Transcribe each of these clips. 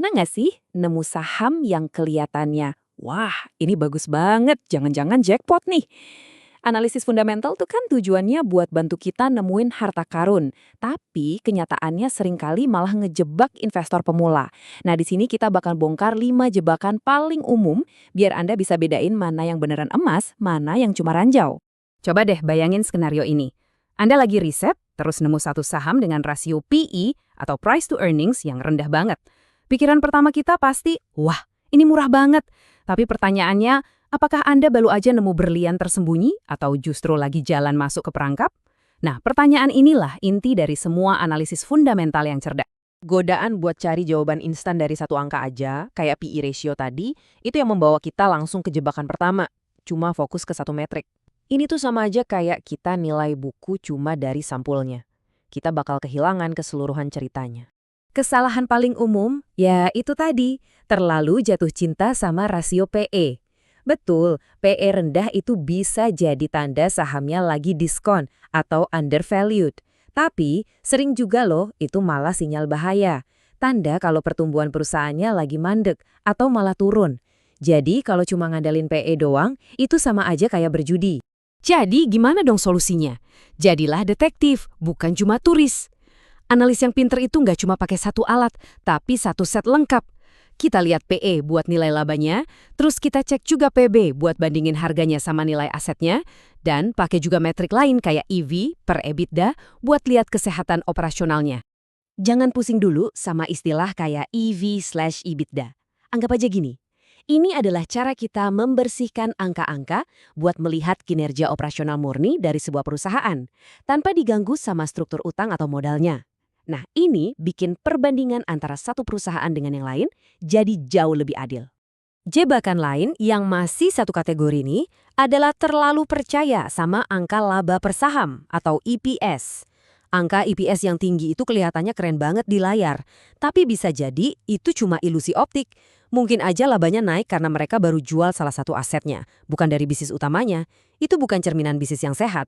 Pernah nggak sih nemu saham yang kelihatannya, wah ini bagus banget, jangan-jangan jackpot nih. Analisis fundamental tuh kan tujuannya buat bantu kita nemuin harta karun. Tapi kenyataannya seringkali malah ngejebak investor pemula. Nah di sini kita bakal bongkar 5 jebakan paling umum biar Anda bisa bedain mana yang beneran emas, mana yang cuma ranjau. Coba deh bayangin skenario ini. Anda lagi riset, terus nemu satu saham dengan rasio PE atau price to earnings yang rendah banget. Pikiran pertama kita pasti, wah ini murah banget. Tapi pertanyaannya, apakah Anda baru aja nemu berlian tersembunyi atau justru lagi jalan masuk ke perangkap? Nah, pertanyaan inilah inti dari semua analisis fundamental yang cerdas. Godaan buat cari jawaban instan dari satu angka aja, kayak PE ratio tadi, itu yang membawa kita langsung ke jebakan pertama. Cuma fokus ke satu metrik. Ini tuh sama aja kayak kita nilai buku cuma dari sampulnya. Kita bakal kehilangan keseluruhan ceritanya. Kesalahan paling umum, ya itu tadi, terlalu jatuh cinta sama rasio PE. Betul, PE rendah itu bisa jadi tanda sahamnya lagi diskon atau undervalued. Tapi, sering juga loh itu malah sinyal bahaya. Tanda kalau pertumbuhan perusahaannya lagi mandek atau malah turun. Jadi, kalau cuma ngandalin PE doang, itu sama aja kayak berjudi. Jadi, gimana dong solusinya? Jadilah detektif, bukan cuma turis. Analis yang pinter itu nggak cuma pakai satu alat, tapi satu set lengkap. Kita lihat PE buat nilai labanya, terus kita cek juga PB buat bandingin harganya sama nilai asetnya, dan pakai juga metrik lain kayak EV per EBITDA buat lihat kesehatan operasionalnya. Jangan pusing dulu sama istilah kayak EV/EBITDA. Anggap aja gini, ini adalah cara kita membersihkan angka-angka buat melihat kinerja operasional murni dari sebuah perusahaan, tanpa diganggu sama struktur utang atau modalnya. Nah, ini bikin perbandingan antara satu perusahaan dengan yang lain jadi jauh lebih adil. Jebakan lain yang masih satu kategori ini adalah terlalu percaya sama angka laba per saham atau EPS. Angka EPS yang tinggi itu kelihatannya keren banget di layar, tapi bisa jadi itu cuma ilusi optik. Mungkin aja labanya naik karena mereka baru jual salah satu asetnya, bukan dari bisnis utamanya. Itu bukan cerminan bisnis yang sehat.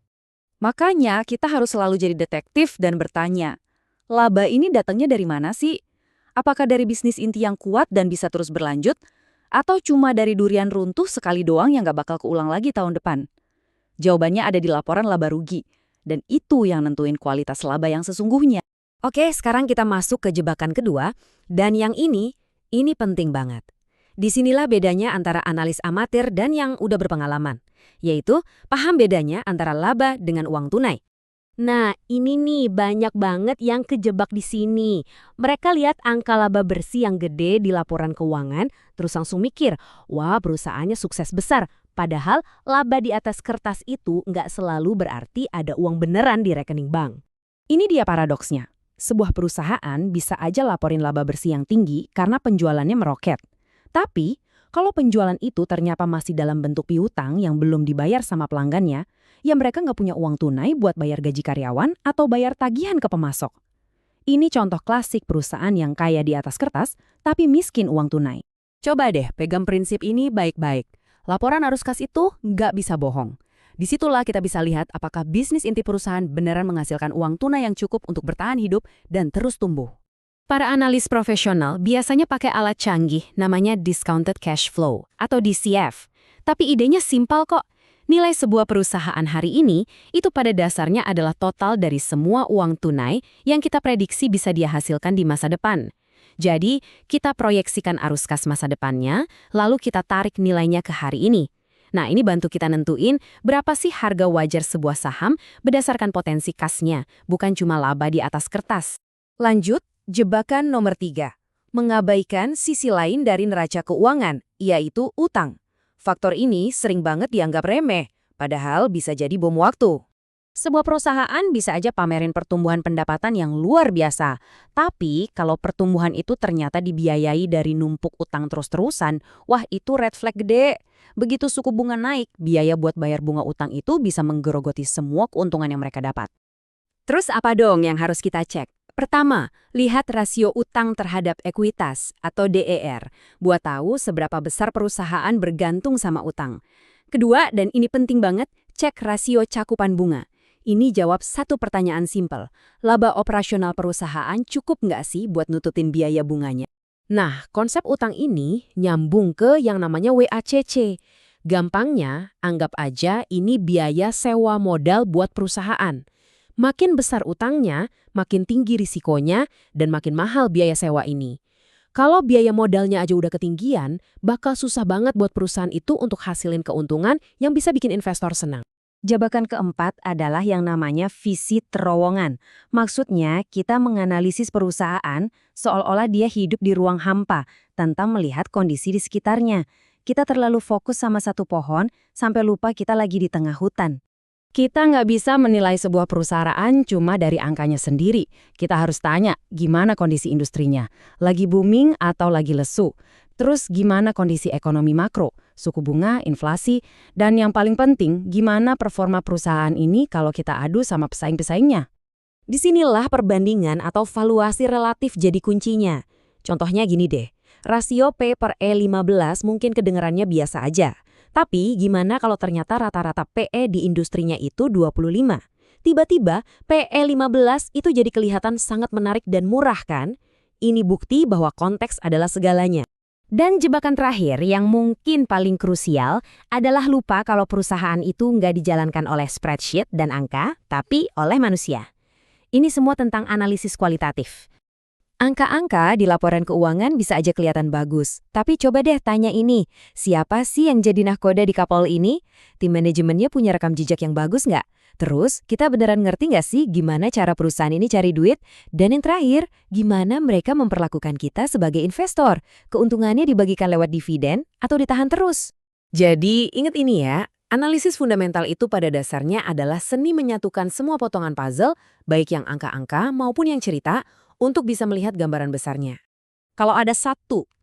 Makanya kita harus selalu jadi detektif dan bertanya, laba ini datangnya dari mana sih? Apakah dari bisnis inti yang kuat dan bisa terus berlanjut? Atau cuma dari durian runtuh sekali doang yang gak bakal keulang lagi tahun depan? Jawabannya ada di laporan laba rugi. Dan itu yang nentuin kualitas laba yang sesungguhnya. Oke, sekarang kita masuk ke jebakan kedua. Dan yang ini penting banget. Disinilah bedanya antara analis amatir dan yang udah berpengalaman. Yaitu, paham bedanya antara laba dengan uang tunai. Nah, ini nih banyak banget yang kejebak di sini. Mereka lihat angka laba bersih yang gede di laporan keuangan, terus langsung mikir, wah perusahaannya sukses besar. Padahal laba di atas kertas itu nggak selalu berarti ada uang beneran di rekening bank. Ini dia paradoksnya. Sebuah perusahaan bisa aja laporin laba bersih yang tinggi karena penjualannya meroket. Tapi, kalau penjualan itu ternyata masih dalam bentuk piutang yang belum dibayar sama pelanggannya, ya mereka nggak punya uang tunai buat bayar gaji karyawan atau bayar tagihan ke pemasok. Ini contoh klasik perusahaan yang kaya di atas kertas, tapi miskin uang tunai. Coba deh pegang prinsip ini baik-baik. Laporan arus kas itu nggak bisa bohong. Disitulah kita bisa lihat apakah bisnis inti perusahaan beneran menghasilkan uang tunai yang cukup untuk bertahan hidup dan terus tumbuh. Para analis profesional biasanya pakai alat canggih namanya discounted cash flow atau DCF. Tapi idenya simpel kok. Nilai sebuah perusahaan hari ini itu pada dasarnya adalah total dari semua uang tunai yang kita prediksi bisa dia hasilkan di masa depan. Jadi, kita proyeksikan arus kas masa depannya, lalu kita tarik nilainya ke hari ini. Nah, ini bantu kita nentuin berapa sih harga wajar sebuah saham berdasarkan potensi kasnya, bukan cuma laba di atas kertas. Lanjut, jebakan nomor 3. Mengabaikan sisi lain dari neraca keuangan, yaitu utang. Faktor ini sering banget dianggap remeh, padahal bisa jadi bom waktu. Sebuah perusahaan bisa aja pamerin pertumbuhan pendapatan yang luar biasa. Tapi kalau pertumbuhan itu ternyata dibiayai dari numpuk utang terus-terusan, wah itu red flag gede. Begitu suku bunga naik, biaya buat bayar bunga utang itu bisa menggerogoti semua keuntungan yang mereka dapat. Terus apa dong yang harus kita cek? Pertama, lihat rasio utang terhadap ekuitas atau DER, buat tahu seberapa besar perusahaan bergantung sama utang. Kedua, dan ini penting banget, cek rasio cakupan bunga. Ini jawab satu pertanyaan simpel. Laba operasional perusahaan cukup nggak sih buat nututin biaya bunganya? Nah, konsep utang ini nyambung ke yang namanya WACC. Gampangnya, anggap aja ini biaya sewa modal buat perusahaan. Makin besar utangnya, makin tinggi risikonya, dan makin mahal biaya sewa ini. Kalau biaya modalnya aja udah ketinggian, bakal susah banget buat perusahaan itu untuk hasilin keuntungan yang bisa bikin investor senang. Jebakan keempat adalah yang namanya visi terowongan. Maksudnya, kita menganalisis perusahaan seolah-olah dia hidup di ruang hampa tanpa melihat kondisi di sekitarnya. Kita terlalu fokus sama satu pohon sampai lupa kita lagi di tengah hutan. Kita nggak bisa menilai sebuah perusahaan cuma dari angkanya sendiri. Kita harus tanya, gimana kondisi industrinya? Lagi booming atau lagi lesu? Terus gimana kondisi ekonomi makro? Suku bunga, inflasi, dan yang paling penting, gimana performa perusahaan ini kalau kita adu sama pesaing-pesaingnya? Disinilah perbandingan atau valuasi relatif jadi kuncinya. Contohnya gini deh, rasio P per E15 mungkin kedengarannya biasa aja. Tapi gimana kalau ternyata rata-rata PE di industrinya itu 25? Tiba-tiba PE15 itu jadi kelihatan sangat menarik dan murah kan? Ini bukti bahwa konteks adalah segalanya. Dan jebakan terakhir yang mungkin paling krusial adalah lupa kalau perusahaan itu nggak dijalankan oleh spreadsheet dan angka, tapi oleh manusia. Ini semua tentang analisis kualitatif. Angka-angka di laporan keuangan bisa aja kelihatan bagus. Tapi coba deh tanya ini, siapa sih yang jadi nahkoda di kapal ini? Tim manajemennya punya rekam jejak yang bagus nggak? Terus, kita beneran ngerti nggak sih gimana cara perusahaan ini cari duit? Dan yang terakhir, gimana mereka memperlakukan kita sebagai investor? Keuntungannya dibagikan lewat dividen atau ditahan terus? Jadi, ingat ini ya, analisis fundamental itu pada dasarnya adalah seni menyatukan semua potongan puzzle, baik yang angka-angka maupun yang cerita, untuk bisa melihat gambaran besarnya. Kalau ada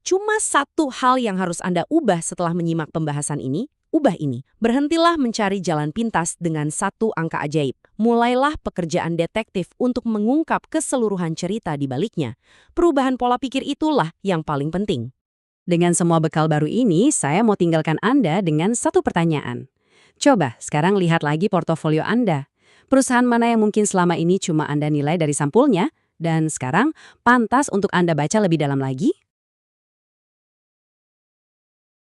cuma satu hal yang harus Anda ubah setelah menyimak pembahasan ini, ubah ini. Berhentilah mencari jalan pintas dengan satu angka ajaib. Mulailah pekerjaan detektif untuk mengungkap keseluruhan cerita di baliknya. Perubahan pola pikir itulah yang paling penting. Dengan semua bekal baru ini, saya mau tinggalkan Anda dengan satu pertanyaan. Coba sekarang lihat lagi portofolio Anda. Perusahaan mana yang mungkin selama ini cuma Anda nilai dari sampulnya, dan sekarang pantas untuk Anda baca lebih dalam lagi?